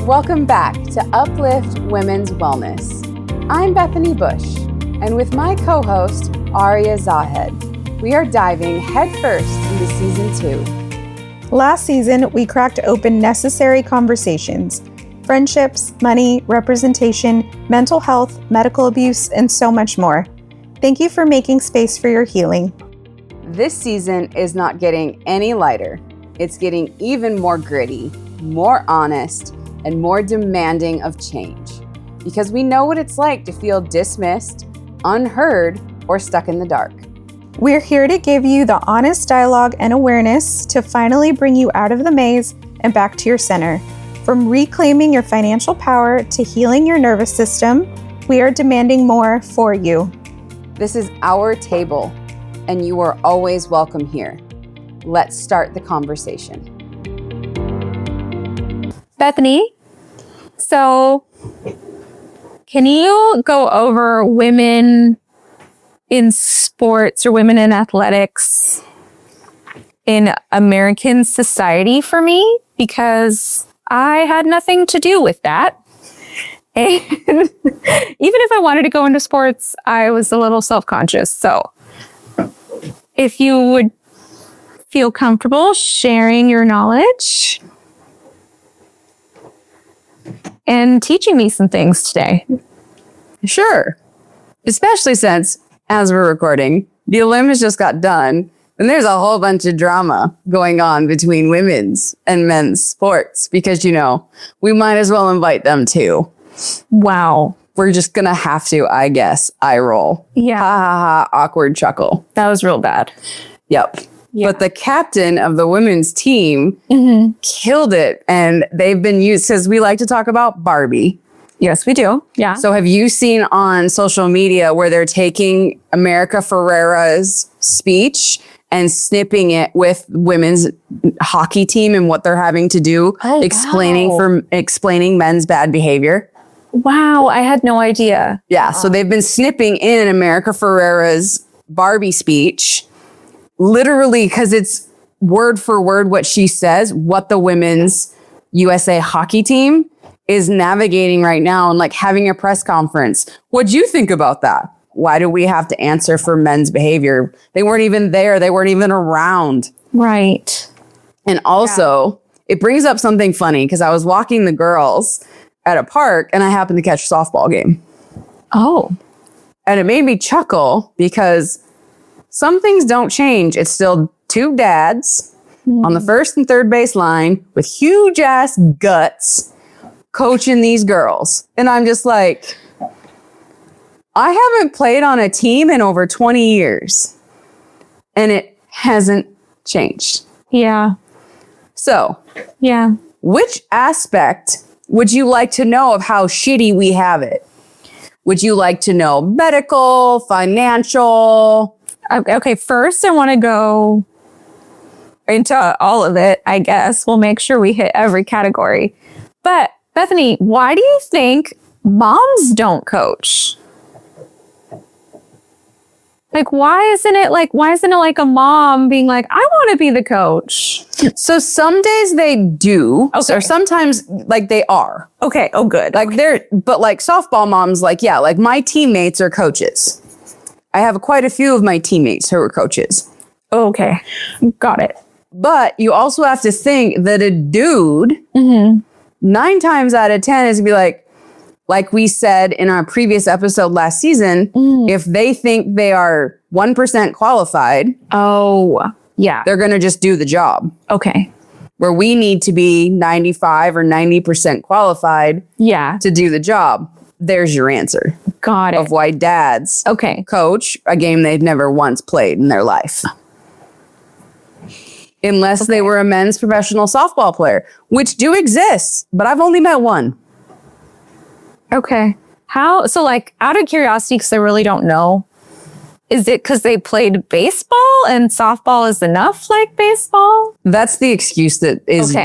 Welcome back to Uplift Women's Wellness. I'm Bethany Busch, and with my co-host, Aria Zahed, we are diving headfirst into Season 2. Last season, we cracked open necessary conversations: friendships, money, representation, mental health, medical abuse, and so much more. Thank you for making space for your healing. This season is not getting any lighter. It's getting even more gritty, more honest, and more demanding of change. Because we know what it's like to feel dismissed, unheard, or stuck in the dark. We're here to give you the honest dialogue and awareness to finally bring you out of the maze and back to your center. From reclaiming your financial power to healing your nervous system, we are demanding more for you. This is our table, and you are always welcome here. Let's start the conversation. Bethany, so can you go over women in sports or women in athletics in American society for me? Because I had nothing to do with that. And even if I wanted to go into sports, I was a little self-conscious. So if you would feel comfortable sharing your knowledge and teaching me some things today. Sure. Especially since, as we're recording, the Olympics just got done, and there's a whole bunch of drama going on between women's and men's sports because, we might as well invite them too. Wow. We're just going to have to, I guess, eye roll. Yeah. Ha ha ha, awkward chuckle. That was real bad. Yep. Yeah. But the captain of the women's team killed it. And they've been used, because we like to talk about Barbie. Yes, we do. Yeah. So have you seen on social media where they're taking America Ferrera's speech and snipping it with women's hockey team and what they're having to do, explaining men's bad behavior? Wow, I had no idea. Yeah, so they've been snipping in America Ferrera's Barbie speech, literally, because it's word for word what she says, what the women's USA hockey team is navigating right now, and having a press conference. What'd you think about that? Why do we have to answer for men's behavior? They weren't even there. They weren't even around. Right. And also, it brings up something funny, because I was walking the girls at a park and I happened to catch a softball game. Oh. And it made me chuckle because some things don't change. It's still two dads on the first and third base line with huge ass guts coaching these girls. And I'm just like, I haven't played on a team in over 20 years and it hasn't changed. Yeah. So, yeah. Which aspect would you like to know of how shitty we have it? Would you like to know medical, financial? Okay, first I want to go into all of it, I guess. We'll make sure we hit every category. But Bethany, why do you think moms don't coach? Why isn't it like a mom being like, I want to be the coach? So some days they do. Okay. Or sometimes they are. Okay. Oh, good. But softball moms, my teammates are coaches. I have quite a few of my teammates who are coaches. Okay. Got it. But you also have to think that a dude, 9 times out of 10 is going to be like we said in our previous episode last season, if they think they are 1% qualified, they're going to just do the job. Okay. Where we need to be 95 or 90% qualified to do the job. There's your answer. Got it. Of why dads coach a game they've never once played in their life. Unless they were a men's professional softball player, which do exist, but I've only met one. Okay. How? So out of curiosity, because I really don't know, is it because they played baseball and softball is enough like baseball? That's the excuse that is,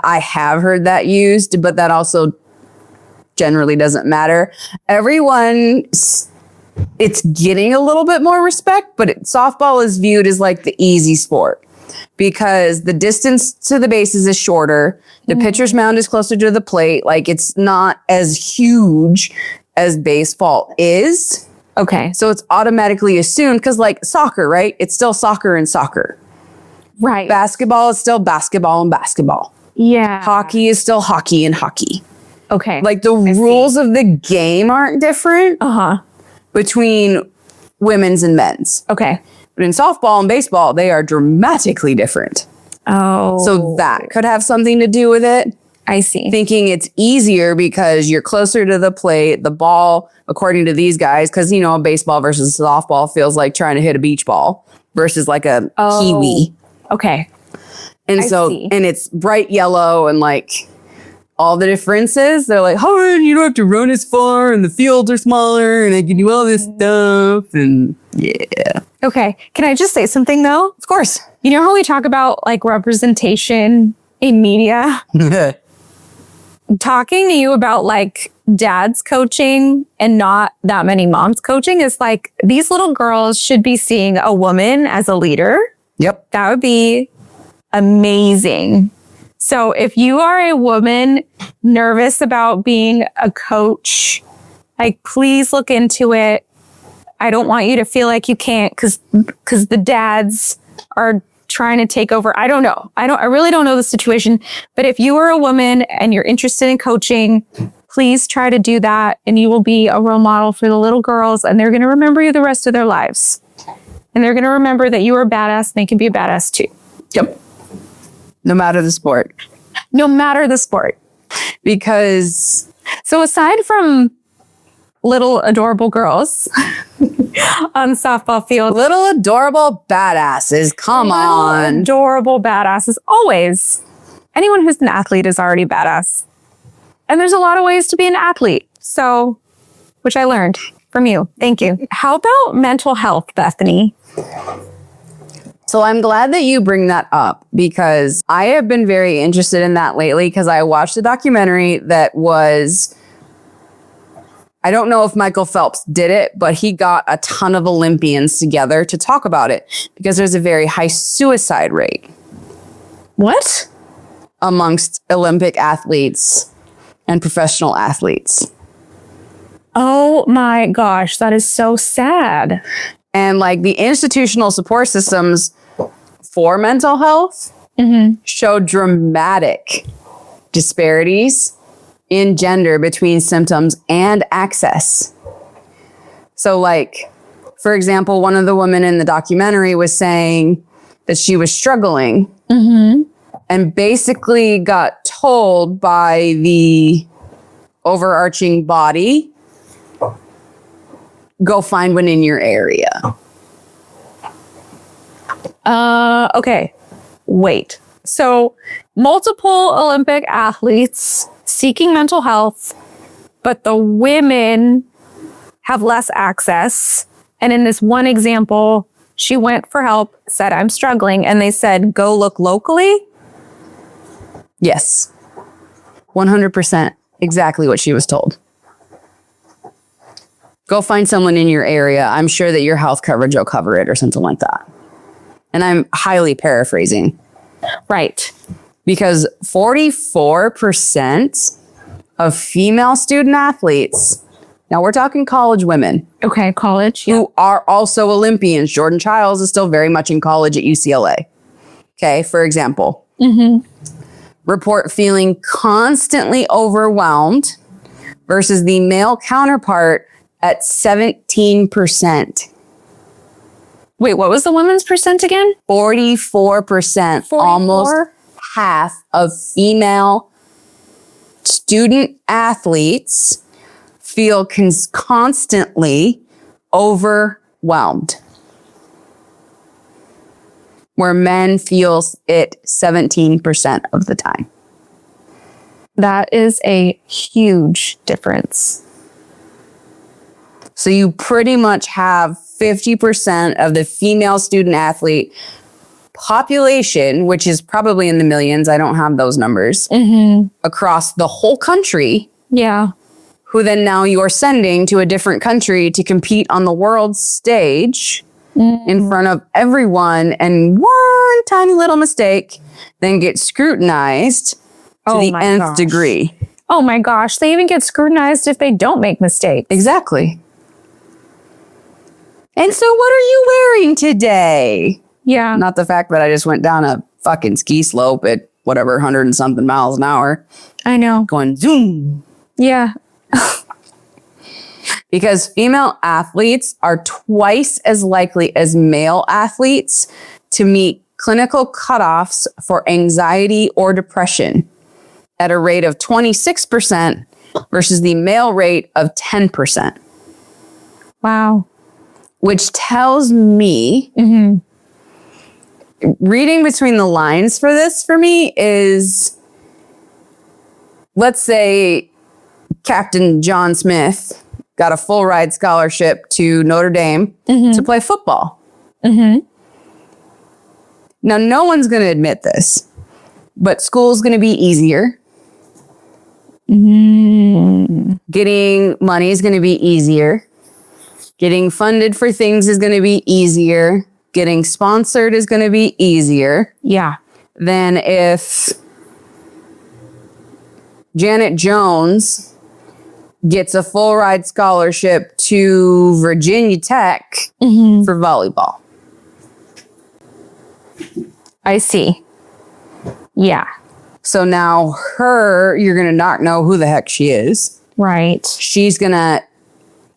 I have heard that used, but that also generally doesn't matter. Everyone, it's getting a little bit more respect, but softball is viewed as the easy sport because the distance to the bases is shorter. The pitcher's mound is closer to the plate. Like, it's not as huge as baseball is. Okay. So it's automatically assumed, because like soccer, right? It's still soccer and soccer. Right. Basketball is still basketball and basketball. Yeah. Hockey is still hockey and hockey. Okay. Like, the rules of the game aren't different between women's and men's. Okay. But in softball and baseball, they are dramatically different. Oh. So that could have something to do with it. I see. Thinking it's easier because you're closer to the plate. The ball, according to these guys, because, you know, baseball versus softball feels like trying to hit a beach ball versus like a kiwi. Okay. And I see. and it's bright yellow and like all the differences. They're like, oh, you don't have to run as far and the fields are smaller and I can do all this stuff. And yeah. Okay. Can I just say something though? Of course. You know how we talk about like representation in media? Talking to you about like dads coaching and not that many moms coaching is like, these little girls should be seeing a woman as a leader. Yep. That would be amazing. So if you are a woman nervous about being a coach, like, please look into it. I don't want you to feel like you can't because the dads are trying to take over. I don't know. I really don't know the situation. But if you are a woman and you're interested in coaching, please try to do that. And you will be a role model for the little girls. And they're going to remember you the rest of their lives. And they're going to remember that you are a badass and they can be a badass too. Yep. No matter the sport. No matter the sport. Because so aside from little adorable girls on the softball field, little adorable badasses, come on. Adorable badasses, always. Anyone who's an athlete is already badass. And there's a lot of ways to be an athlete. So, which I learned from you. Thank you. How about mental health, Bethany? So I'm glad that you bring that up because I have been very interested in that lately because I watched a documentary that was, I don't know if Michael Phelps did it, but he got a ton of Olympians together to talk about it because there's a very high suicide rate. What? Amongst Olympic athletes and professional athletes. Oh my gosh, that is so sad. And like the institutional support systems for mental health show dramatic disparities in gender between symptoms and access. So like, for example, one of the women in the documentary was saying that she was struggling and basically got told by the overarching body, go find one in your area. Okay. Wait. So multiple Olympic athletes seeking mental health, but the women have less access. And in this one example, she went for help, said, I'm struggling. And they said, go look locally. Yes. 100%. Exactly what she was told. Go find someone in your area. I'm sure that your health coverage will cover it or something like that. And I'm highly paraphrasing. Right. Because 44% of female student athletes, now we're talking college women. Okay, college. Who are also Olympians. Jordan Childs is still very much in college at UCLA. Okay, for example. Report feeling constantly overwhelmed versus the male counterpart at 17%. Wait, what was the women's percent again? 44%. 44? Almost half of female student athletes feel constantly overwhelmed. Where men feel it 17% of the time. That is a huge difference. So you pretty much have 50% of the female student athlete population, which is probably in the millions, I don't have those numbers, across the whole country. Yeah. Who then now you're sending to a different country to compete on the world stage in front of everyone, and one tiny little mistake then gets scrutinized to the nth degree. Oh my gosh. They even get scrutinized if they don't make mistakes. Exactly. And so what are you wearing today? Yeah. Not the fact that I just went down a fucking ski slope at whatever, 100 and something miles an hour. I know. Going zoom. Yeah. Because female athletes are twice as likely as male athletes to meet clinical cutoffs for anxiety or depression at a rate of 26% versus the male rate of 10%. Wow. Which tells me, reading between the lines for this for me is, let's say Captain John Smith got a full ride scholarship to Notre Dame to play football. Now, no one's going to admit this, but school's going to be easier. Getting money is going to be easier. Getting funded for things is going to be easier. Getting sponsored is going to be easier. Yeah. Than if Janet Jones gets a full ride scholarship to Virginia Tech for volleyball. I see. Yeah. So now you're going to not know who the heck she is. Right. She's going to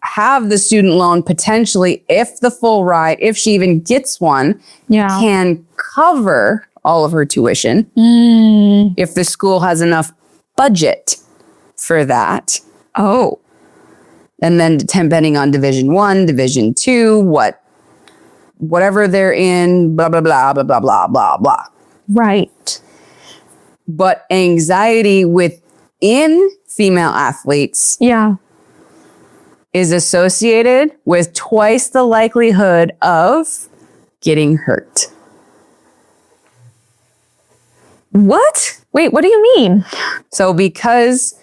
have the student loan potentially, if the full ride, if she even gets one, can cover all of her tuition. If the school has enough budget for that. Oh. And then depending on Division I, Division II, whatever they're in, blah, blah, blah, blah, blah, blah, blah, blah. Right. But anxiety within female athletes is associated with twice the likelihood of getting hurt. What? Wait, what do you mean? So because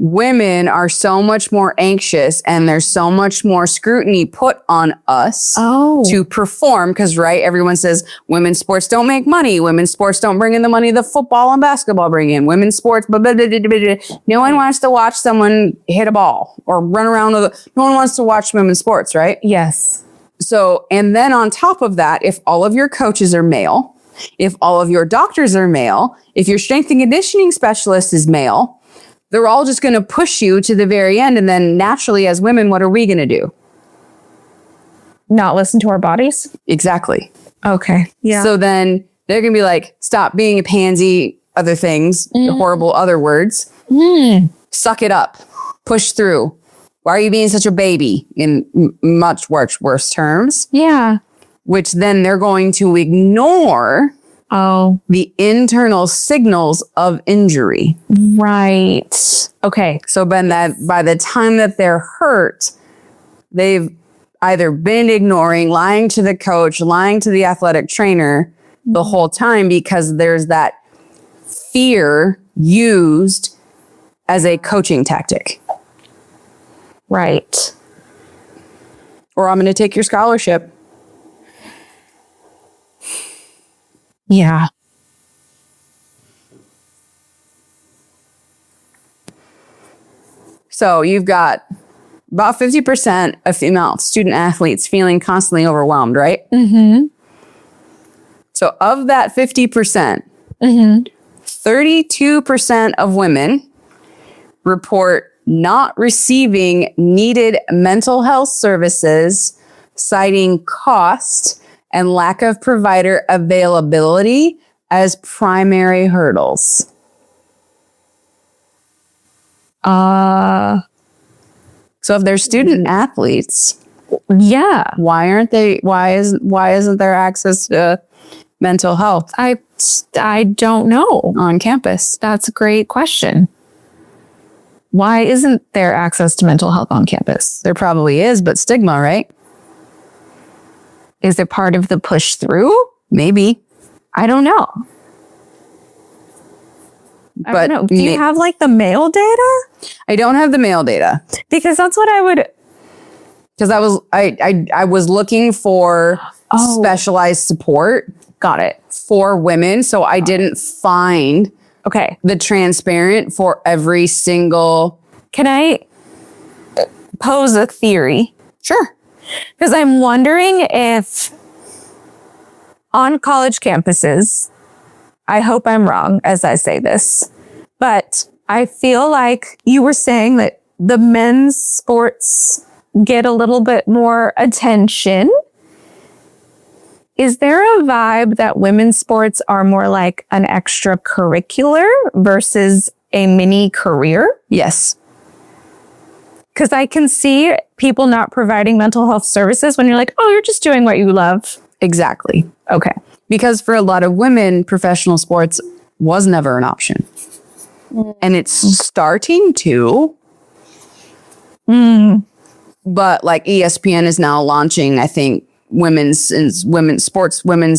women are so much more anxious and there's so much more scrutiny put on us to perform, because everyone says women's sports don't make money, women's sports don't bring in the money the football and basketball bring in, women's sports blah, blah, blah, blah, blah, blah. No one wants to watch someone hit a ball or run around no one wants to watch women's sports, right? Yes. So, and then on top of that, if all of your coaches are male, if all of your doctors are male, if your strength and conditioning specialist is male, they're all just going to push you to the very end. And then naturally, as women, what are we going to do? Not listen to our bodies? Exactly. Okay. Yeah. So then they're going to be like, stop being a pansy, other things, horrible other words. Suck it up. Push through. Why are you being such a baby? In much worse terms. Yeah. Which then they're going to ignore the internal signals of injury. Right. Okay. So Ben, that by the time that they're hurt, they've either been ignoring, lying to the coach, lying to the athletic trainer the whole time, because there's that fear used as a coaching tactic. Right. Or I'm going to take your scholarship. Yeah. So you've got about 50% of female student athletes feeling constantly overwhelmed, right? So of that 50%, 32% of women report not receiving needed mental health services, citing cost and lack of provider availability as primary hurdles. So if they're student athletes, why isn't there access to mental health? I don't know. On campus? That's a great question. Why isn't there access to mental health on campus? There probably is, but stigma, right? Is it part of the push through? Maybe. I don't know. But don't know. Do you have like the male data? I don't have the male data. Because that's what I would Because I was looking for specialized support. Got it. For women. So I didn't find the transparent for every single. Can I pose a theory? Sure. Because I'm wondering if on college campuses, I hope I'm wrong as I say this, but I feel like you were saying that the men's sports get a little bit more attention. Is there a vibe that women's sports are more like an extracurricular versus a mini career? Yes. Because I can see people not providing mental health services when you're like, oh, you're just doing what you love. Exactly. Okay. Because for a lot of women, professional sports was never an option. And it's starting to. But like ESPN is now launching, I think, women's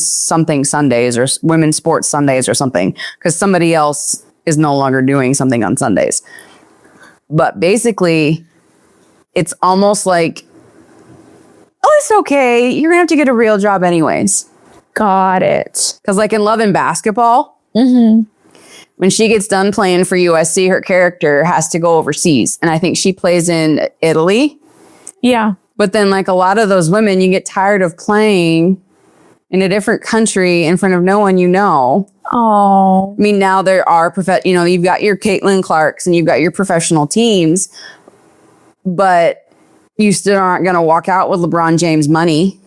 something Sundays or women's sports Sundays or something, because somebody else is no longer doing something on Sundays. But basically, it's almost like, oh, it's okay. You're gonna have to get a real job anyways. Got it. Because like in Love and Basketball, when she gets done playing for USC, her character has to go overseas. And I think she plays in Italy. Yeah. But then like a lot of those women, you get tired of playing in a different country in front of no one you know. Oh. I mean, now there are, you've got your Caitlin Clarks and you've got your professional teams, but you still aren't going to walk out with LeBron James money.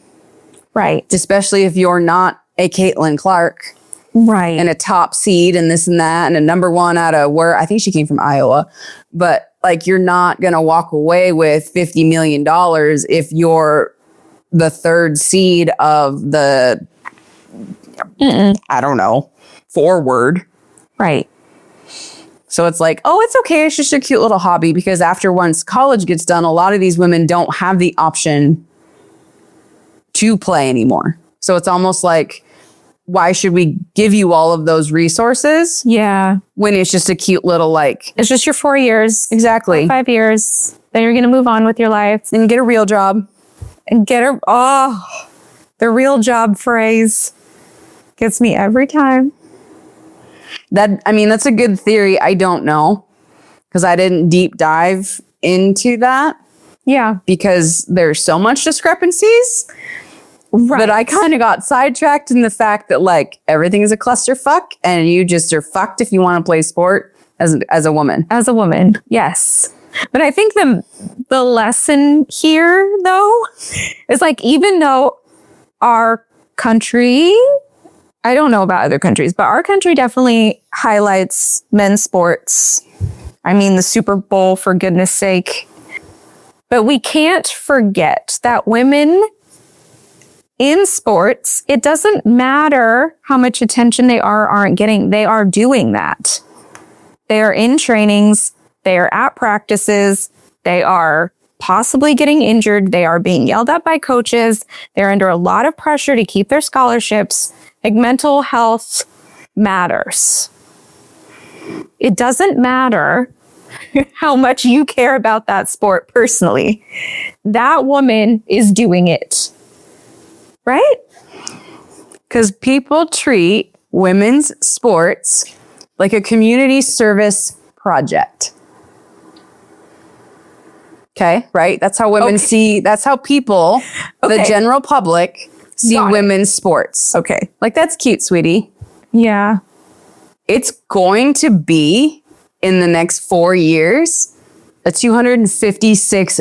Right. Especially if you're not a Caitlin Clark. Right. And a top seed and this and that and a number one out of where I think she came from Iowa. But like, you're not going to walk away with $50 million if you're the third seed of the, I don't know, forward. Right. So it's like, oh, it's okay. It's just a cute little hobby, because after once college gets done, a lot of these women don't have the option to play anymore. So it's almost like, why should we give you all of those resources? Yeah. When it's just a cute little like. It's just your 4 years. Exactly. 5 years. Then you're going to move on with your life. And get a real job. And the real job phrase gets me every time. That's a good theory. I don't know, because I didn't deep dive into that. Yeah. Because there's so much discrepancies. Right. But I kind of got sidetracked in the fact that like everything is a clusterfuck and you just are fucked if you want to play sport as a woman. As a woman, yes. But I think the lesson here, though, is like, even though our country, I don't know about other countries, but our country definitely highlights men's sports. I mean, the Super Bowl, for goodness sake. But we can't forget that women in sports, it doesn't matter how much attention they are or aren't getting. They are doing that. They are in trainings. They are at practices. They are possibly getting injured. They are being yelled at by coaches. They're under a lot of pressure to keep their scholarships. Like, mental health matters. It doesn't matter how much you care about that sport personally. That woman is doing it. Right? Because people treat women's sports like a community service project. Okay, right? That's how women see, that's how people, the general public, see women's sports. Okay. Like, that's cute, sweetie. Yeah. It's going to be, in the next 4 years, a $256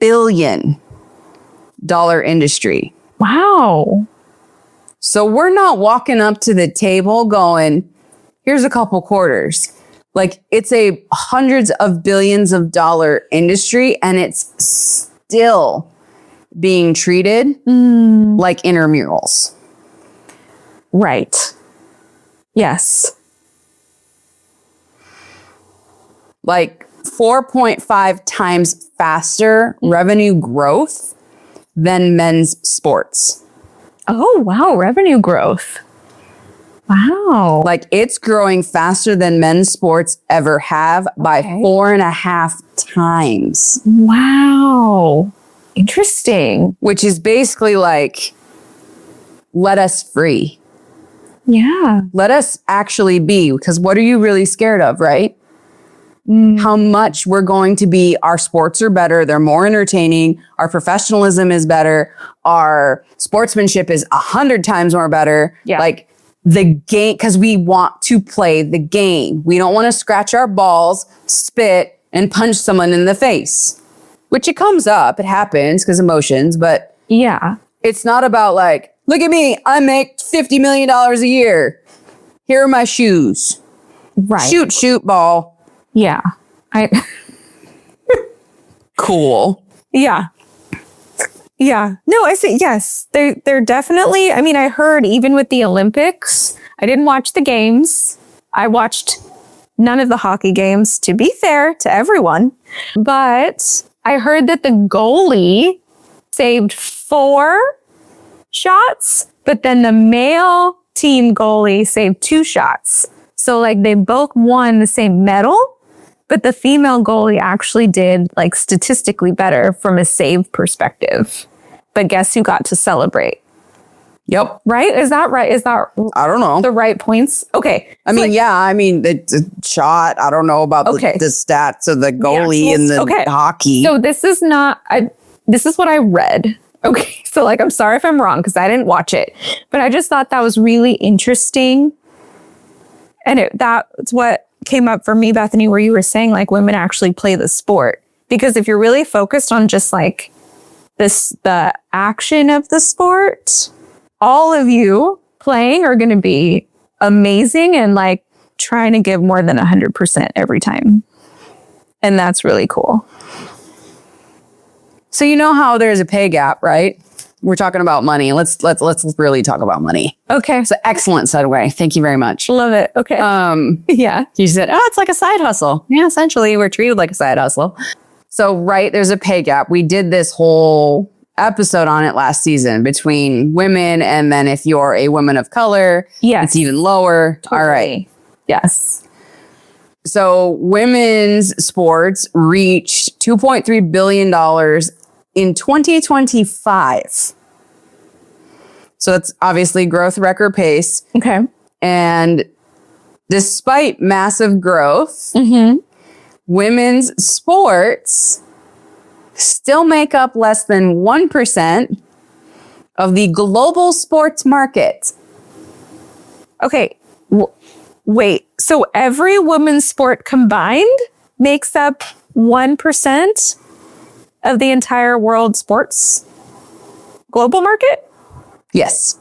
billion industry. Wow. So we're not walking up to the table going, here's a couple quarters. Like, it's a hundreds of billions of dollar industry, and it's still being treated like intramurals. Right. Yes. Like 4.5 times faster revenue growth than men's sports. Oh, wow. Revenue growth. Wow. Like, it's growing faster than men's sports ever have by 4.5 times. Wow. Interesting. which is basically like, let us free. Yeah. Let us actually be, because what are you really scared of, right? How much we're going to be, our sports are better, they're more entertaining, our professionalism is better, our sportsmanship is 100 times more better. Yeah. Like the game, because we want to play the game. We don't want to scratch our balls, spit, and punch someone in the face, which it comes up, it happens because emotions, but Yeah. it's not about like, look at me, I make $50 million a year. Here are my shoes. Right. Shoot, ball. Yeah. Cool. Yeah. Yeah. No, I say yes. They're definitely, I mean, I heard even with the Olympics, I didn't watch the games. I watched none of the hockey games, to be fair to everyone. But I heard that the goalie saved 4 shots, but then the male team goalie saved 2 shots. So like they both won the same medal, but the female goalie actually did like statistically better from a save perspective. But guess who got to celebrate? Yep. Right? Is that right? Is that I don't know. the right points? Okay. I mean, it's a shot. I don't know about the stats of the goalie and the hockey. So this is not, this is what I read. Okay. So like, I'm sorry if I'm wrong because I didn't watch it, but I just thought that was really interesting. And that's what came up for me, Bethany, where you were saying like women actually play the sport. Because if you're really focused on just like the action of the sport, all of you playing are going to be amazing and like trying to give more than 100% every time. And that's really cool. So you know how there's a pay gap, right? We're talking about money. Let's really talk about money. Okay. It's an excellent segue. Thank you very much. Love it. Okay. Yeah. You said, oh, it's like a side hustle. Yeah, essentially we're treated like a side hustle. So, right, there's a pay gap. We did this whole episode on it last season between women, and then if you're a woman of color, it's even lower. Totally. All right. Yes. So women's sports reached $2.3 billion in 2025. So that's obviously growth record pace. Okay. And despite massive growth, women's sports still make up less than 1% of the global sports market. Okay. Wait. So every women's sport combined makes up 1% of the entire world sports global market? Yes.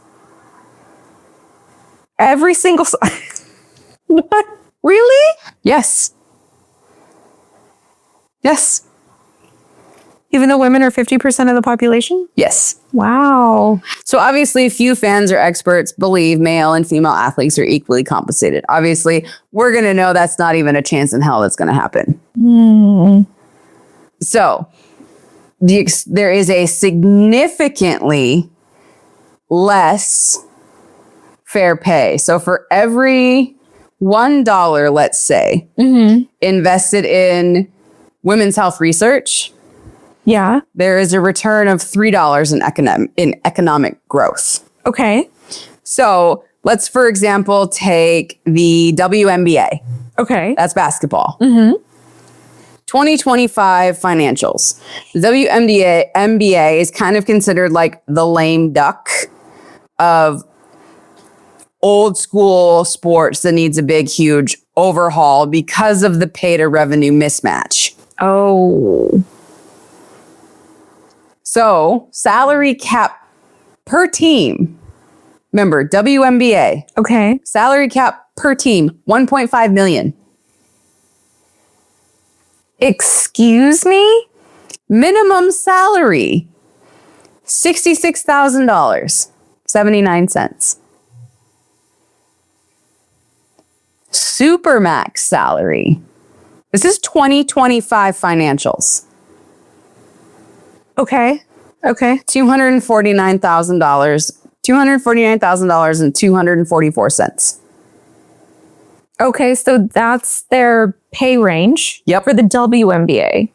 Every single... What? Really? Yes. Yes. Even though women are 50% of the population? Yes. Wow. So obviously, few fans or experts believe male and female athletes are equally compensated. Obviously, we're going to know that's not even a chance in hell that's going to happen. So there is a significantly less fair pay. So for every $1, let's say, invested in women's health research, there is a return of $3 in economic growth. Okay. So let's, for example, take the WNBA. Okay. That's basketball. 2025 financials. The WNBA is kind of considered like the lame duck of old school sports that needs a big, huge overhaul because of the pay to revenue mismatch. Oh. So salary cap per team. Remember, WNBA. Okay. Salary cap per team, $1.5 million. Excuse me? Minimum salary, $66,000, 79 cents. Supermax salary. This is 2025 financials. Okay. Okay. $249,000 and 244 cents. Okay, so that's their pay range Yep. for the WNBA.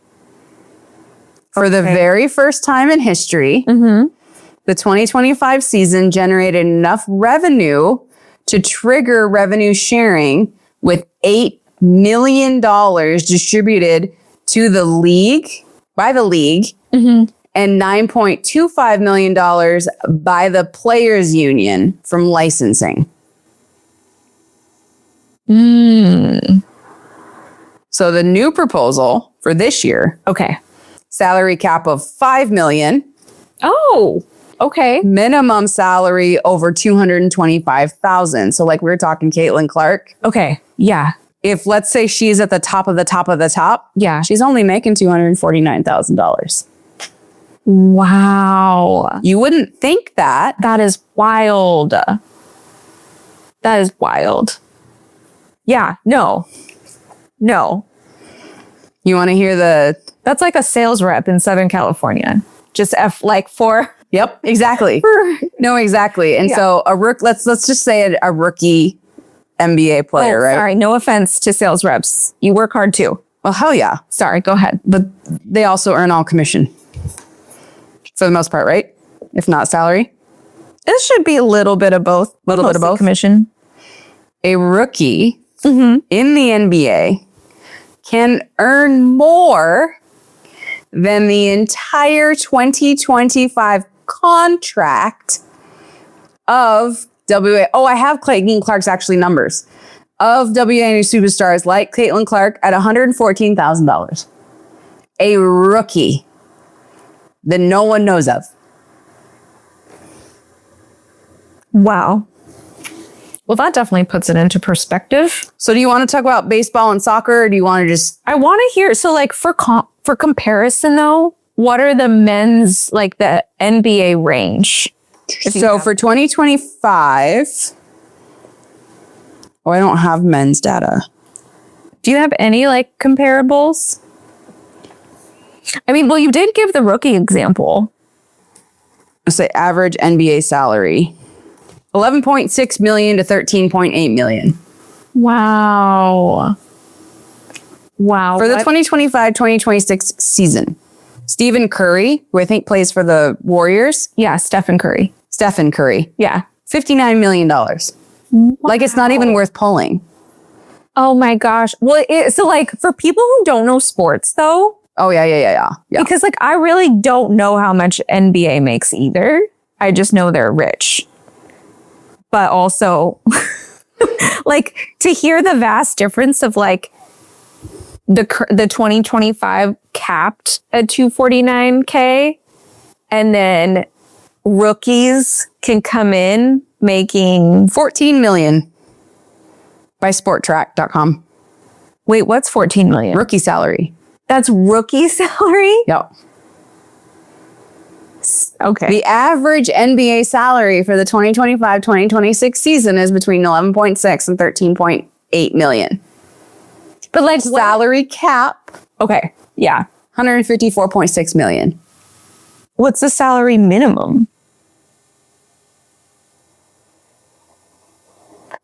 For the very first time in history, the 2025 season generated enough revenue to trigger revenue sharing with $8 million distributed to the league, by the league, and $9.25 million by the players union from licensing. So the new proposal for this year, salary cap of $5 million. Oh, okay. Minimum salary over $225,000. So like we were talking Caitlin Clark. Okay. Yeah. If let's say she's at the top of the top of the top, she's only making $249,000. Wow. You wouldn't think that. That is wild. That is wild. Yeah. No. You want to hear That's like a sales rep in Southern California. Just for. Yep, exactly. No, exactly. And so let's just say a rookie NBA player, right? Sorry, no offense to sales reps. You work hard too. Well, hell yeah. Sorry, go ahead. But they also earn all commission. For the most part, right? If not salary. It should be a little bit of both. A little bit of both. Commission. A rookie in the NBA can earn more than the entire 2025 contract of WA. Oh, I have Clayton Clark's actually numbers of WNBA superstars like Caitlin Clark at $114,000. A rookie that no one knows of. Wow. Well, that definitely puts it into perspective. So do you want to talk about baseball and soccer, or do you want to just... I want to hear, so like for comparison though, what are the men's, like the NBA range? So for 2025, I don't have men's data. Do you have any like comparables? I mean, well, you did give the rookie example. Let's say average NBA salary. $11.6 million to $13.8 million. Wow. For the 2025-2026 season. Stephen Curry, who I think plays for the Warriors. Yeah, Stephen Curry. Yeah. $59 million. Wow. Like, it's not even worth pulling. Oh my gosh. Well, so like for people who don't know sports though. Oh, yeah. Because like I really don't know how much NBA makes either. I just know they're rich. But also, like, to hear the vast difference of like the 2025 capped at $249K, and then rookies can come in making $14 million by sporttrack.com. Wait, what's 14 million? Rookie salary. That's rookie salary? Yep. Okay. The average NBA salary for the 2025-2026 season is between 11.6 and 13.8 million. But like salary cap. Okay. Yeah. 154.6 million. What's the salary minimum?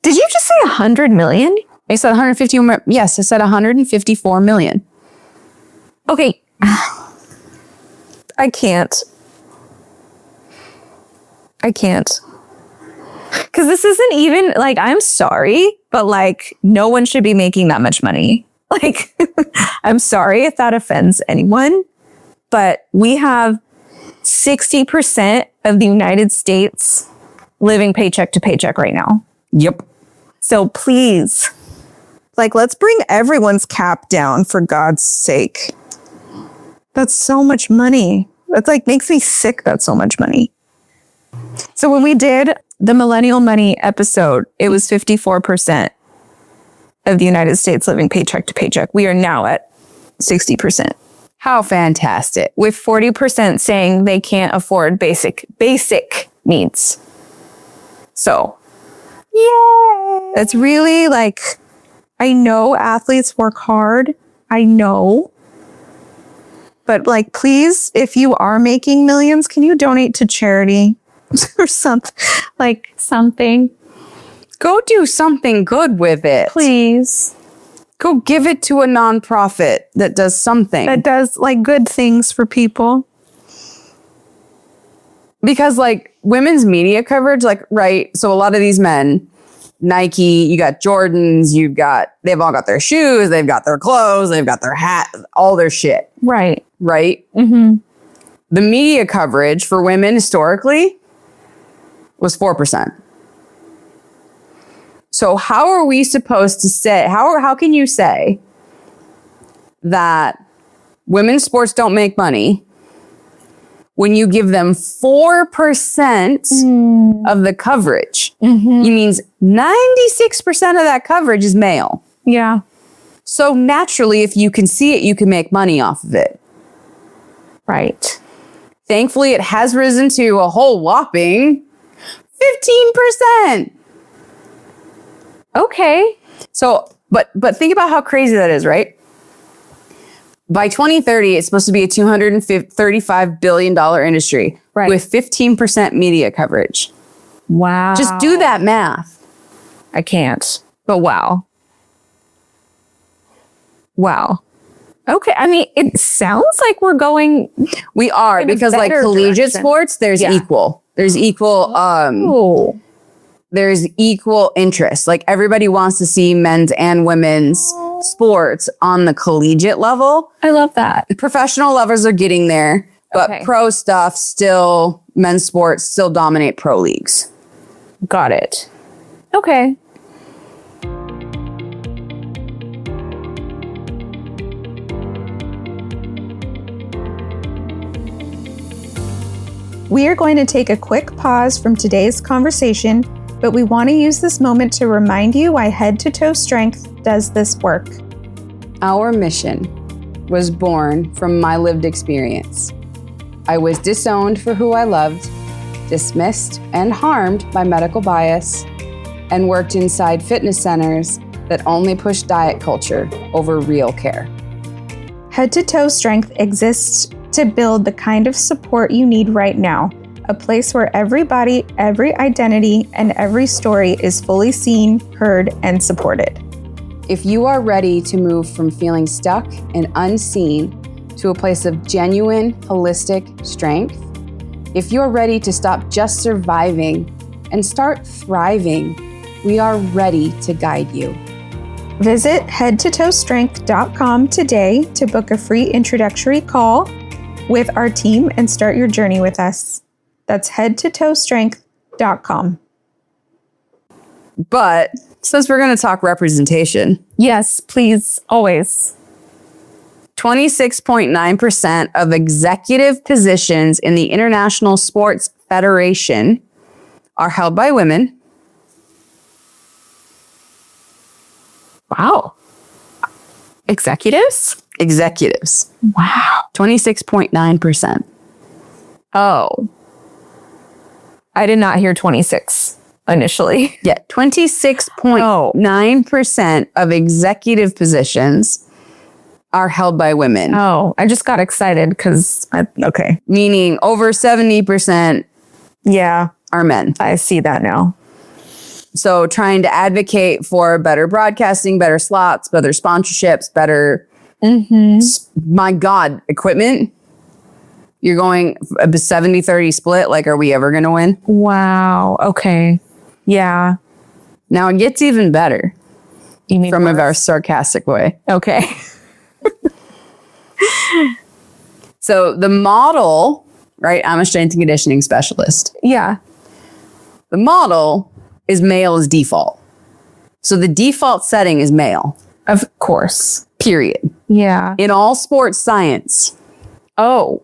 Did you just say 100 million? I said 150. Yes, I said 154 million. Okay. I can't. Because this isn't even, like, I'm sorry, but, like, no one should be making that much money. Like, I'm sorry if that offends anyone, but we have 60% of the United States living paycheck to paycheck right now. Yep. So please, like, let's bring everyone's cap down, for God's sake. That's so much money. That's like makes me sick. That's so much money. So when we did the Millennial Money episode, it was 54% of the United States living paycheck to paycheck. We are now at 60%. How fantastic. With 40% saying they can't afford basic needs. So, yay! That's really like, I know athletes work hard. I know. But like, please, if you are making millions, can you donate to charity or something? Like something. Go do something good with it. Please. Go give it to a nonprofit that does something. That does like good things for people. Because like women's media coverage, like, right. So a lot of these men, Nike, you got Jordans, they've all got their shoes, they've got their clothes, they've got their hat, all their shit. Right. Right. Mm-hmm. The media coverage for women historically was 4%. So how are we supposed to say, how can you say that women's sports don't make money when you give them 4% of the coverage? It means 96% of that coverage is male. Yeah. So naturally, if you can see it, you can make money off of it. Right. Thankfully, it has risen to a whole whopping 15%. Okay. So, but think about how crazy that is, right? By 2030, it's supposed to be a $235 billion industry with 15% media coverage. Wow. Just do that math. I can't. But wow. Wow. Okay. I mean, it sounds like we're going. We are, in a because like better collegiate direction. sports, there's equal. There's equal interest. Like everybody wants to see men's and women's sports on the collegiate level. I love that. Professional levels are getting there, but pro stuff still, men's sports still dominate pro leagues. Got it. Okay. We are going to take a quick pause from today's conversation, but we want to use this moment to remind you why Head to Toe Strength does this work. Our mission was born from my lived experience. I was disowned for who I loved, dismissed and harmed by medical bias, and worked inside fitness centers that only push diet culture over real care. Head to Toe Strength exists to build the kind of support you need right now, a place where every body, every identity, and every story is fully seen, heard, and supported. If you are ready to move from feeling stuck and unseen to a place of genuine, holistic strength, if you're ready to stop just surviving and start thriving, we are ready to guide you. Visit headtotoestrength.com today to book a free introductory call with our team and start your journey with us. That's headtotoestrength.com. But since we're going to talk representation, Yes, please. Always. 26.9% of executive positions in the International Sports Federation are held by women. Wow. Executives? Executives. Wow. 26.9%. Oh. I did not hear 26 initially. Yeah, 26.9% of executive positions are held by women. Oh, I just got excited because, okay. Meaning over 70% Yeah, are men. I see that now. So trying to advocate for better broadcasting, better slots, better sponsorships, better, my God, equipment. You're going a 70-30 split. Like, are we ever going to win? Wow. Okay. Yeah. Now it gets even better You mean from a worse? very sarcastic way. Okay. So the model, right? I'm a strength and conditioning specialist. Yeah. The model is male as default. So the default setting is male, Of course. period. Yeah. In all sports science, Oh.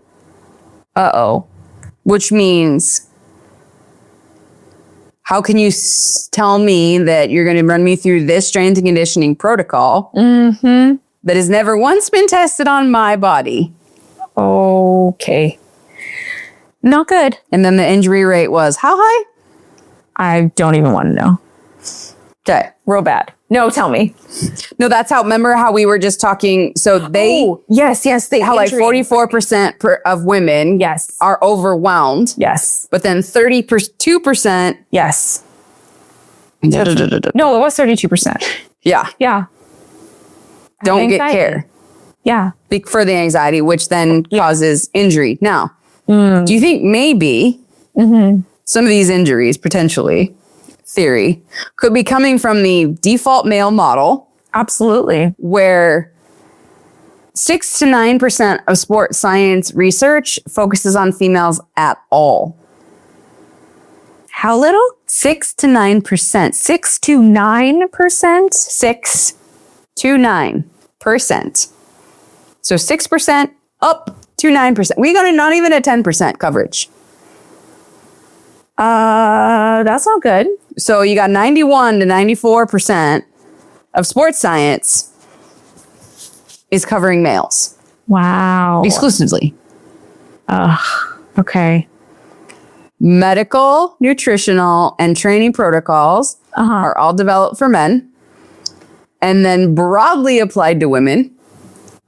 Uh-oh. which means how can you tell me that you're going to run me through this strength and conditioning protocol that has never once been tested on my body? Okay. Not good. And then the injury rate was how high? I don't even want to know. Okay. Real bad. No, tell me. No, that's how, remember how we were just talking. So they, Yes. They how like 44% of women Yes. are overwhelmed, Yes. but then 32%. Yes. No, it was 32%. Yeah. Yeah. don't get Anxiety. care Yeah. for the anxiety, which then causes injury. Now, do you think maybe some of these injuries, potentially, theory, could be coming from the default male model, Absolutely. where 6 to 9% of sports science research focuses on females at all? How little? 6 to 9%. 6 to 9%? 6 to 9%. So 6% up to 9%. We got not even a 10% coverage. That's not good. So you got 91 to 94% of sports science is covering males Wow. exclusively. Okay. Medical, nutritional, and training protocols are all developed for men and then broadly applied to women,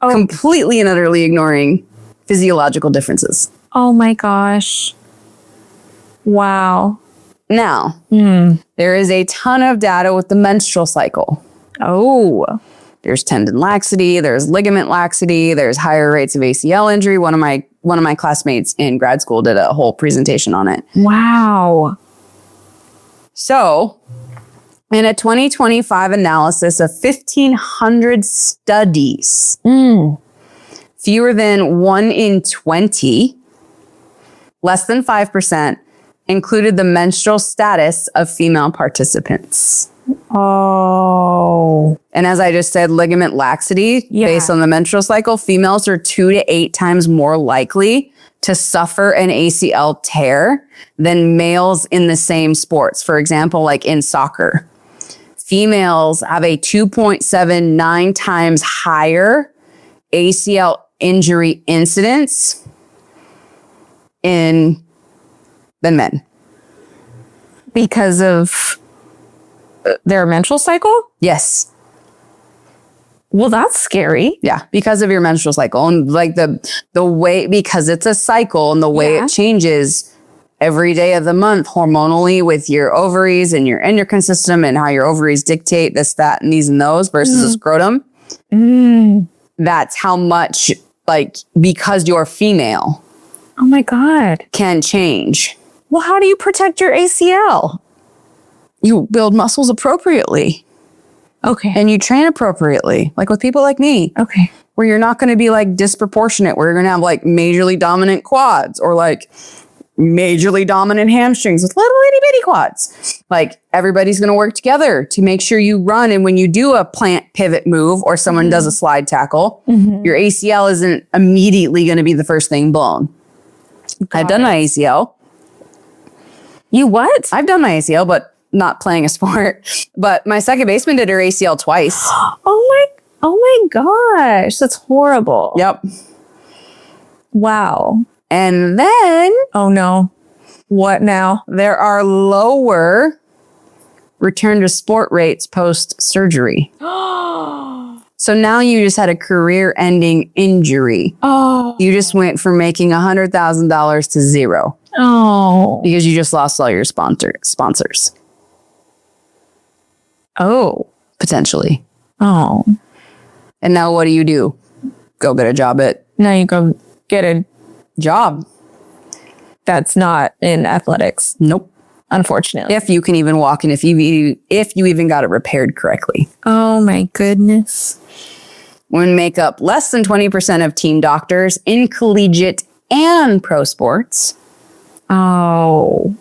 completely and utterly ignoring physiological differences. Oh my gosh. Wow. Now, there is a ton of data with the menstrual cycle. Oh. There's tendon laxity, there's ligament laxity, there's higher rates of ACL injury. One of my classmates in grad school did a whole presentation on it. Wow. So, in a 2025 analysis of 1,500 studies, fewer than 1 in 20, less than 5%, included the menstrual status of female participants. Oh. And as I just said, ligament laxity, based on the menstrual cycle, females are 2 to 8 times more likely to suffer an ACL tear than males in the same sports. For example, like in soccer, females have a 2.79 times higher ACL injury incidence than men. Because of their menstrual cycle? Yes. Well, that's scary. Yeah, because of your menstrual cycle and like the way, because it's a cycle and the way it changes every day of the month hormonally with your ovaries and your endocrine system and how your ovaries dictate this, that, and these and those versus a scrotum. That's how much, like, because you're female. Oh my God. Can change. Well, how do you protect your ACL? You build muscles appropriately. Okay. And you train appropriately, like with people like me. Okay. Where you're not going to be like disproportionate, where you're going to have like majorly dominant quads or like majorly dominant hamstrings with little itty bitty quads. Like everybody's going to work together to make sure you run. And when you do a plant pivot move or someone does a slide tackle, your ACL isn't immediately going to be the first thing blown. I've done my ACL. You what? I've done my ACL, but not playing a sport. But my second baseman did her ACL twice. Oh my gosh. That's horrible. Yep. Wow. And then Oh no. What now? there are lower return to sport rates post-surgery. So now you just had a career-ending injury. Oh. You just went from making $100,000 to zero Oh. because you just lost all your sponsors, Oh. potentially. Oh. And now what do? Go get a job at Now you go get a job. that's not in athletics, Nope. unfortunately. If you can even walk and if you even got it repaired correctly. Oh my goodness. Women make up less than 20% of team doctors in collegiate and pro sports. Oh.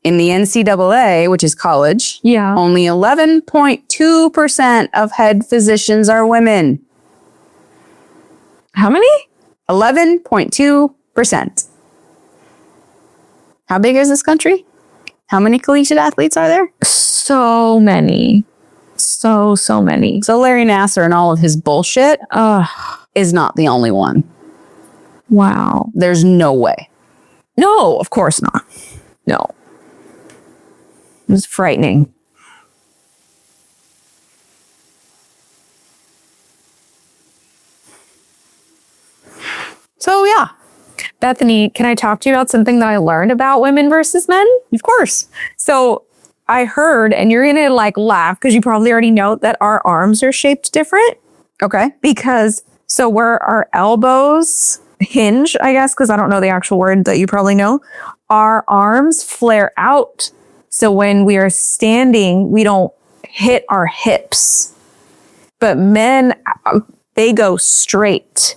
In the NCAA, which is college, Yeah. only 11.2% of head physicians are women. How many? 11.2%. How big is this country? How many collegiate athletes are there? So many. So many. So Larry Nassar and all of his bullshit is not the only one. Wow. There's no way. No, of course not. No. It was frightening. So yeah, Bethany, can I talk to you about something that I learned about women versus men? of course. So I heard, and you're gonna like laugh because you probably already know that our arms are shaped different. Okay. Because so where our elbows hinge, I guess, because I don't know the actual word that you probably know, our arms flare out. So when we are standing, we don't hit our hips. But men, they go straight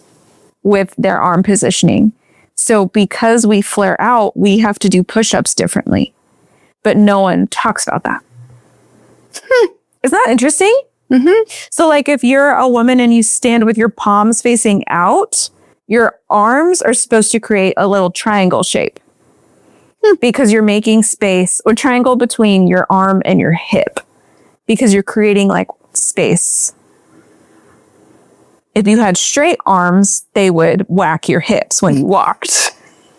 with their arm positioning. So because we flare out, we have to do push-ups differently. But no one talks about that. Isn't that interesting? Mm-hmm. So like if you're a woman and you stand with your palms facing out, your arms are supposed to create a little triangle shape because you're making space or triangle between your arm and your hip because you're creating like space. If you had straight arms, they would whack your hips when you walked.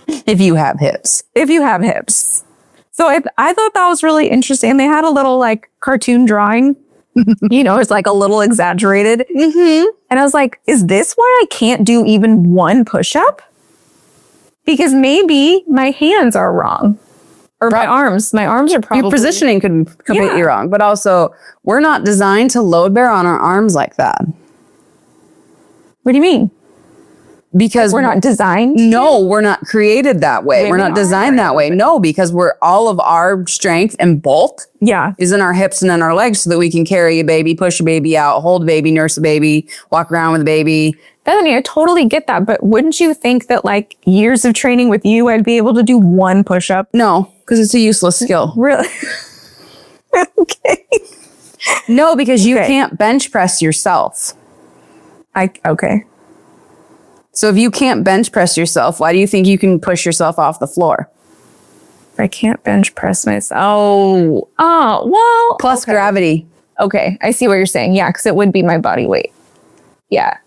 If you have hips. If you have hips. So I thought that was really interesting. They had a little like cartoon drawing, it's like a little exaggerated. Mm-hmm. And I was like, is this why I can't do even one push-up? Because maybe my hands are wrong. Or my arms are probably... Your positioning could be completely wrong. But also, we're not designed to load bear on our arms like that. What do you mean? Because we're not designed? No, we're not created that way. We're not designed that way. No, because all of our strength and bulk is in our hips and in our legs so that we can carry a baby, push a baby out, hold a baby, nurse a baby, walk around with a baby. Bethany, I totally get that. But wouldn't you think that like years of training with you, I'd be able to do one push-up? No, because it's a useless skill. Really? Okay. No, because you can't bench press yourself. Okay. So if you can't bench press yourself, why do you think you can push yourself off the floor? I can't bench press myself. Well. Plus gravity. Okay. I see what you're saying. Yeah. Because it would be my body weight. Yeah.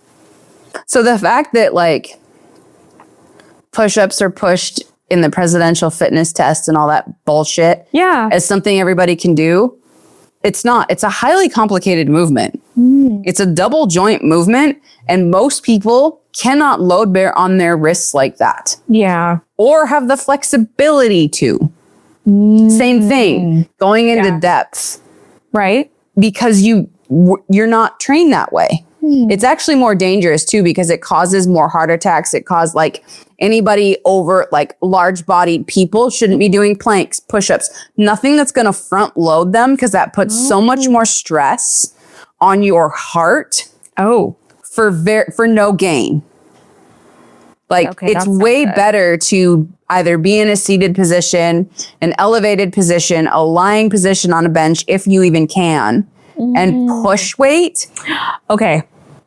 So the fact that like push-ups are pushed in the presidential fitness test and all that bullshit as something everybody can do, it's not. It's a highly complicated movement. It's a double joint movement, and most people cannot load bear on their wrists like that. Yeah. Or have the flexibility to. Same thing. Going into depth. Right. Because you're not trained that way. It's actually more dangerous too because it causes more heart attacks. It causes like anybody over like large bodied people shouldn't be doing planks, push-ups, nothing that's going to front load them because that puts so much more stress on your heart. For no gain. Like it's way better to either be in a seated position, an elevated position, a lying position on a bench if you even can. And push weight,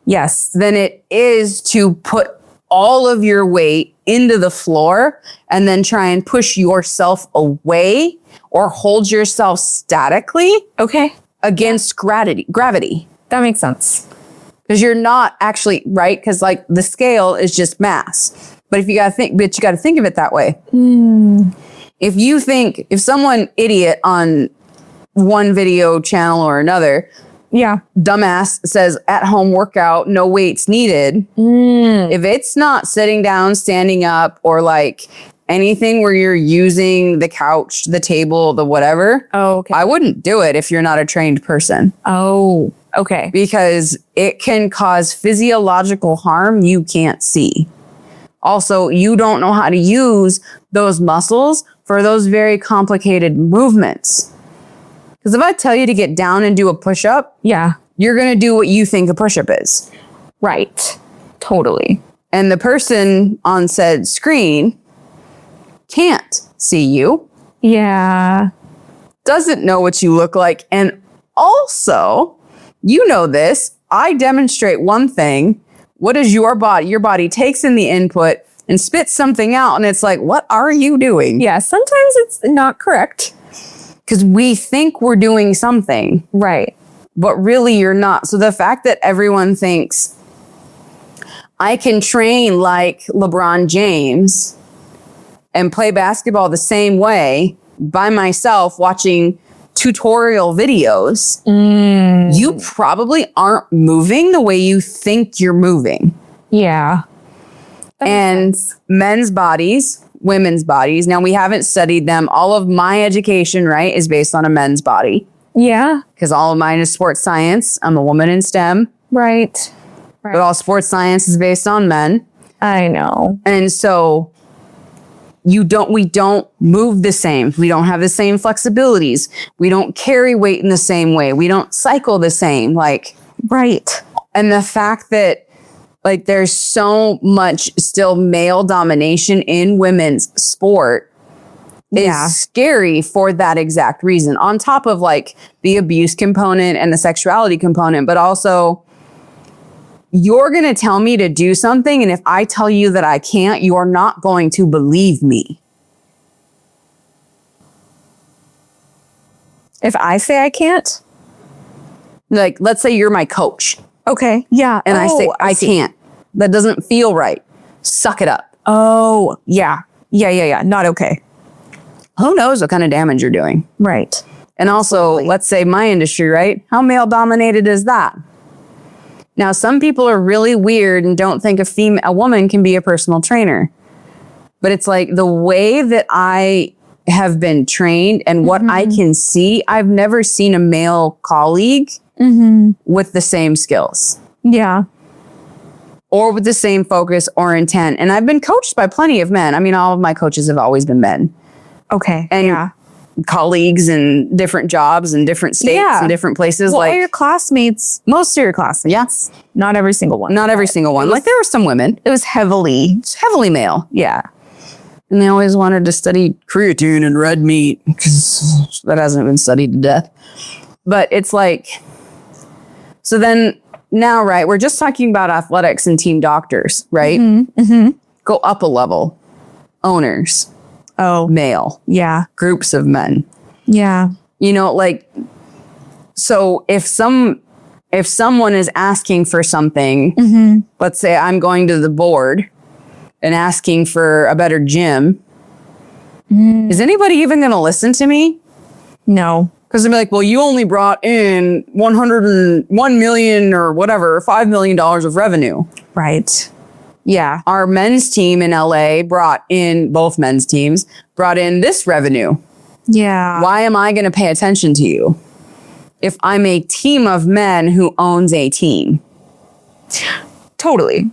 yes, than it is to put all of your weight into the floor and then try and push yourself away or hold yourself statically against gravity. That makes sense. Because you're not actually, right? Because like the scale is just mass. But you got to think of it that way. If someone idiot on one video channel or another, dumbass says at home workout, no weights needed. If it's not sitting down, standing up, or like anything where you're using the couch, the table, the whatever, I wouldn't do it if you're not a trained person. Because it can cause physiological harm you can't see. Also, you don't know how to use those muscles for those very complicated movements. Because if I tell you to get down and do a push-up, you're going to do what you think a push-up is. Right. Totally. And the person on said screen can't see you. Yeah. Doesn't know what you look like. And also, you know this, I demonstrate one thing. What is your body? Your body takes in the input and spits something out. And it's like, what are you doing? Yeah, sometimes it's not correct. Because we think we're doing something. Right. But really you're not. So the fact that everyone thinks I can train like LeBron James and play basketball the same way by myself watching tutorial videos, you probably aren't moving the way you think you're moving. Yeah. And men's bodies, women's bodies. Now, we haven't studied them. All of my education, right, is based on a men's body. Yeah. Because all of mine is sports science. I'm a woman in STEM. Right. but all sports science is based on men. I know. And so we don't move the same. We don't have the same flexibilities. We don't carry weight in the same way. We don't cycle the same. Like, Right. and the fact that like there's so much still male domination in women's sport is scary for that exact reason. On top of like the abuse component and the sexuality component, but also you're going to tell me to do something. And if I tell you that I can't, you're not going to believe me. If I say I can't? Like, let's say you're my coach Okay. Yeah. and I say, I see. can't. That doesn't feel right. Suck it up. Oh, yeah. Yeah. Not okay. Who knows what kind of damage you're doing? Right. And also, let's say my industry, right? How male dominated is that? Now, some people are really weird and don't think a woman can be a personal trainer. But it's like the way that I have been trained and what I can see, I've never seen a male colleague with the same skills Yeah. or with the same focus or intent. And I've been coached by plenty of men. I mean, all of my coaches have always been men. Okay. And yeah. colleagues and different jobs and different states and different places. Well, like all your classmates, most of your classmates. Yes. not every single one. Not every single one. Like there were some women. It was heavily. It's heavily male. Yeah. And they always wanted to study creatine and red meat because that hasn't been studied to death. But it's like, so then now, right, we're just talking about athletics and team doctors, right? Go up a level. Owners, Oh, male, yeah. groups of men. Yeah. You know, like, so if someone is asking for something, let's say I'm going to the board and asking for a better gym, is anybody even going to listen to me? No. Because they'll be like, well, you only brought in 101 million or whatever, $5 million of revenue. Right. Yeah. Our men's team in LA both men's teams brought in this revenue. Yeah. Why am I going to pay attention to you if I'm a team of men who owns a team? Totally.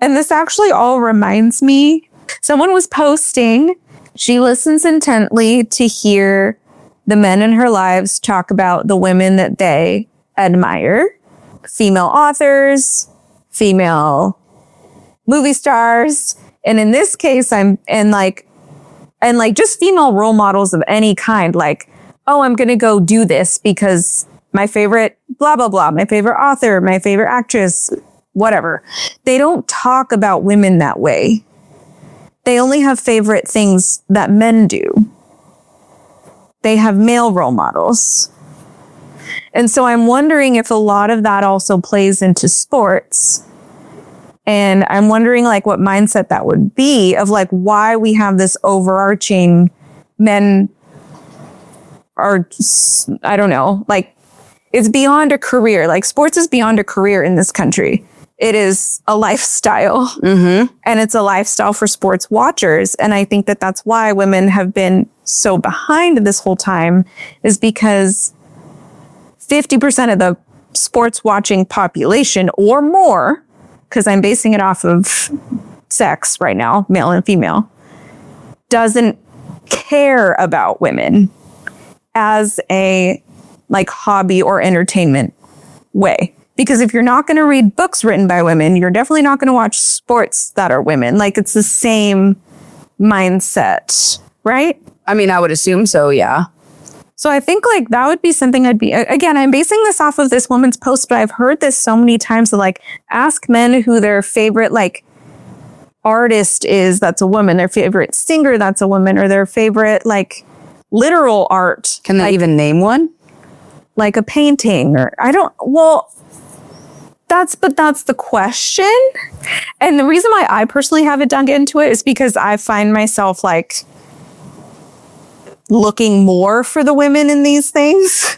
And this actually all reminds me, someone was posting, she listens intently to hear the men in her lives talk about the women that they admire, female authors, female movie stars. And in this case, and just female role models of any kind, like, oh, I'm going to go do this because my favorite blah, blah, blah, my favorite author, my favorite actress, whatever. They don't talk about women that way. They only have favorite things that men do. They have male role models. And so I'm wondering if a lot of that also plays into sports. And I'm wondering like what mindset that would be of like why we have this overarching men are, I don't know, like it's beyond a career. Like sports is beyond a career in this country. It is a lifestyle, and it's a lifestyle for sports watchers. And I think that that's why women have been so behind this whole time, is because 50% of the sports watching population or more, because I'm basing it off of sex right now, male and female, doesn't care about women as a like hobby or entertainment way. Because if you're not going to read books written by women, you're definitely not going to watch sports that are women. Like it's the same mindset, right? I mean, I would assume so, yeah. So I think like that would be something I'd be, again, I'm basing this off of this woman's post, but I've heard this so many times to like ask men who their favorite like artist is, that's a woman, their favorite singer, that's a woman, or their favorite like literal art. Can they even name one? Like a painting or that's the question. And the reason why I personally haven't dug into it is because I find myself like looking more for the women in these things,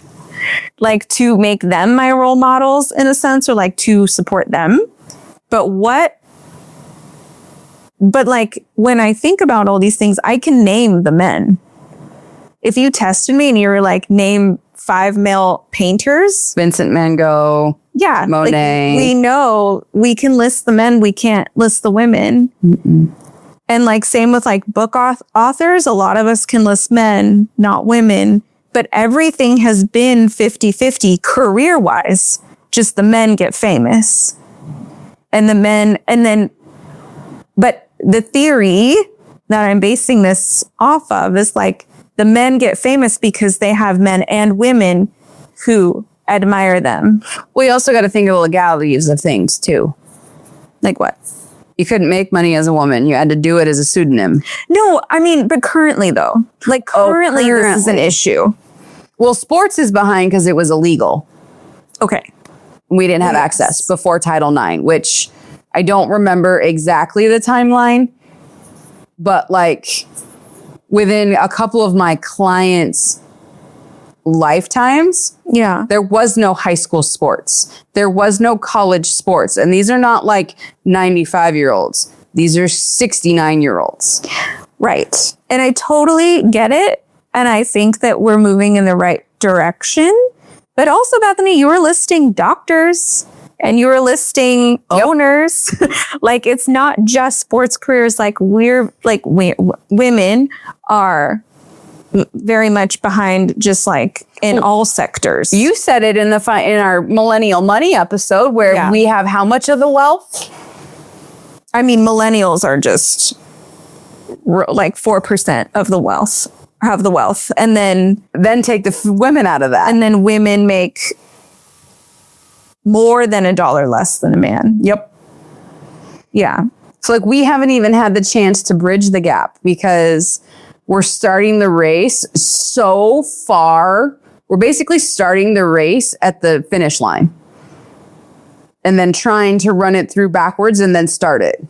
like to make them my role models in a sense, or like to support them. But like when I think about all these things, I can name the men. If you tested me and you were like, name 5 male painters. Vincent Van Gogh. Yeah. Monet. We know we can list the men, we can't list the women. And like same with like book authors, a lot of us can list men, not women. But everything has been 50-50 career-wise. Just the men get famous. And the men, and then, but the theory that I'm basing this off of is like the men get famous because they have men and women who admire them. We also got to think of the legalities of things too. Like what? You couldn't make money as a woman. You had to do it as a pseudonym. No, I mean, but currently though, like currently this is an issue. Well, sports is behind because it was illegal. Okay. We didn't have access before Title IX, which I don't remember exactly the timeline, but like within a couple of my clients' lifetimes, there was no high school sports. There was no college sports. And these are not like 95-year-olds. These are 69-year-olds. Right. And I totally get it. And I think that we're moving in the right direction. But also, Bethany, you were listing doctors and you were listing owners. Like, it's not just sports careers. Like, women are very much behind just like in all sectors. You said it in our Millennial Money episode where we have how much of the wealth? I mean, millennials are just like 4% of the wealth. Have the wealth, and then take the women out of that, and then women make more than $1 less than a man. Yep. Yeah. So like we haven't even had the chance to bridge the gap because we're starting the race so far. We're basically starting the race at the finish line and then trying to run it through backwards and then start it.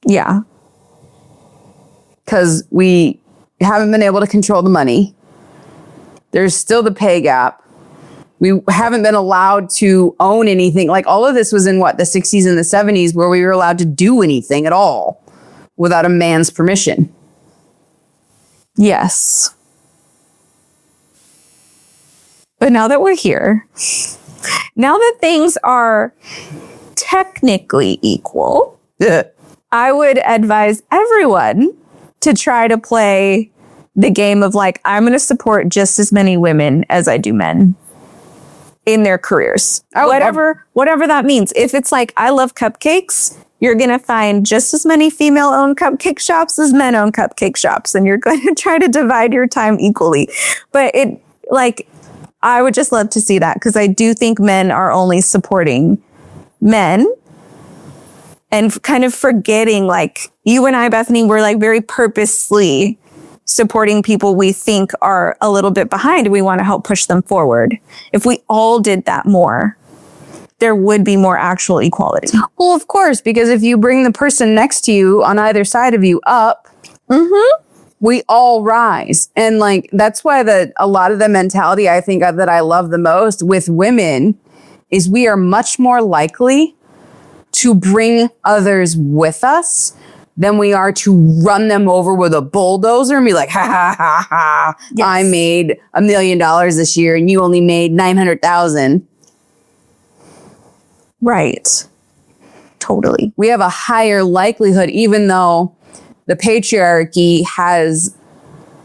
Yeah. Because we haven't been able to control the money. There's still the pay gap. We haven't been allowed to own anything. Like all of this was in the 60s and the 70s where we were allowed to do anything at all without a man's permission. Yes. But now that we're here, now that things are technically equal, I would advise everyone to try to play the game of like, I'm going to support just as many women as I do men in their careers. Whatever that means. If it's like, I love cupcakes, you're going to find just as many female-owned cupcake shops as men-owned cupcake shops. And you're going to try to divide your time equally. But I would just love to see that because I do think men are only supporting men. And kind of forgetting, like, you and I, Bethany, we're like very purposely supporting people we think are a little bit behind. We want to help push them forward. If we all did that more, there would be more actual equality. Well, of course, because if you bring the person next to you on either side of you up, we all rise. And like, that's why a lot of the mentality I think that I love the most with women is we are much more likely to bring others with us than we are to run them over with a bulldozer and be like, ha, ha, ha, ha. Yes. I made $1 million this year and you only made 900,000. Right. Totally. We have a higher likelihood, even though the patriarchy has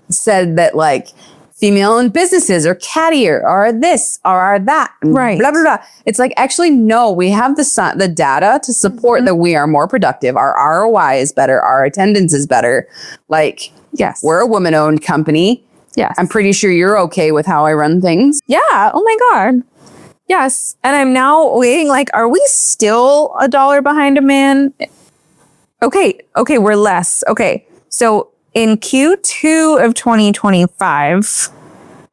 said that like female-owned businesses are cattier or this or are that. Right. Blah, blah, blah. It's like, actually, no, we have the data to support that we are more productive. Our ROI is better. Our attendance is better. Like, yes, we're a woman-owned company. Yes. I'm pretty sure you're okay with how I run things. Yeah. Oh my God. Yes. And I'm now waiting, like, are we still $1 behind a man? Okay. We're less. Okay. So in Q2 of 2025,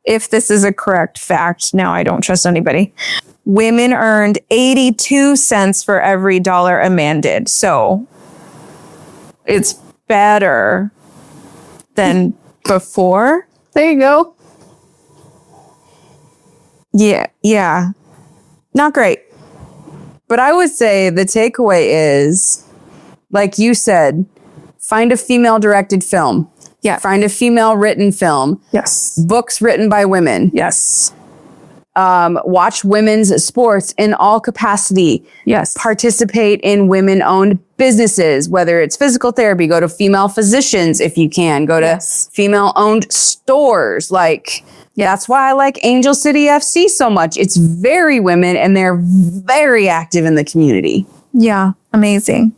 if this is a correct fact, now I don't trust anybody, women earned 82 cents for every dollar a man did. So it's better than before. There you go. Yeah. Not great. But I would say the takeaway is, like you said, find a female-directed film. Yeah. Find a female written film. Yes. Books written by women. Yes. Watch women's sports in all capacity. Yes. Participate in women-owned businesses, whether it's physical therapy, go to female physicians if you can, go to female-owned stores. Like, that's why I like Angel City FC so much. It's very women and they're very active in the community. Yeah. Amazing.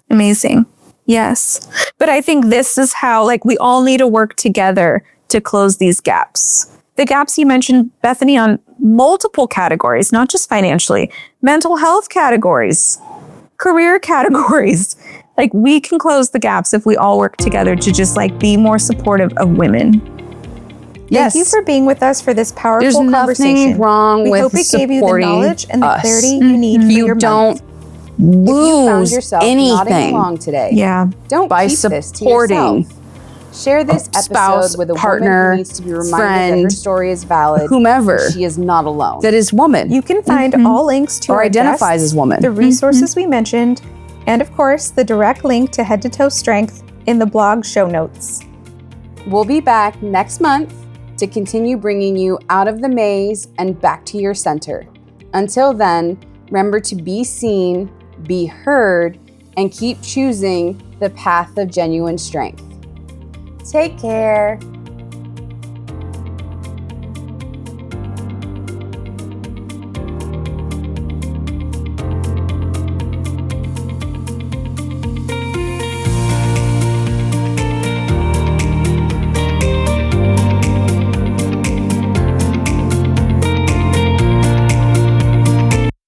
Amazing. Yes. But I think this is how, like, we all need to work together to close these gaps. The gaps you mentioned, Bethany, on multiple categories, not just financially, mental health categories, career categories. Like, we can close the gaps if we all work together to just like be more supportive of women. Thank you for being with us for this powerful There's conversation. nothing wrong we with hope it gave you the supporting knowledge and the us. clarity you need for You your don't month. lose If you found yourself nodding anything along today, Yeah. don't by keep this to supporting yourself. Share this spouse, episode with a partner, woman who needs to be reminded that friend, her story is valid. whomever and she is not alone. that is woman You can find all links to or our identifies guests, as woman. the resources we mentioned, and of course, the direct link to Head to Toe Strength in the blog show notes. We'll be back next month to continue bringing you out of the maze and back to your center. Until then, remember to be seen, be heard, and keep choosing the path of genuine strength. Take care.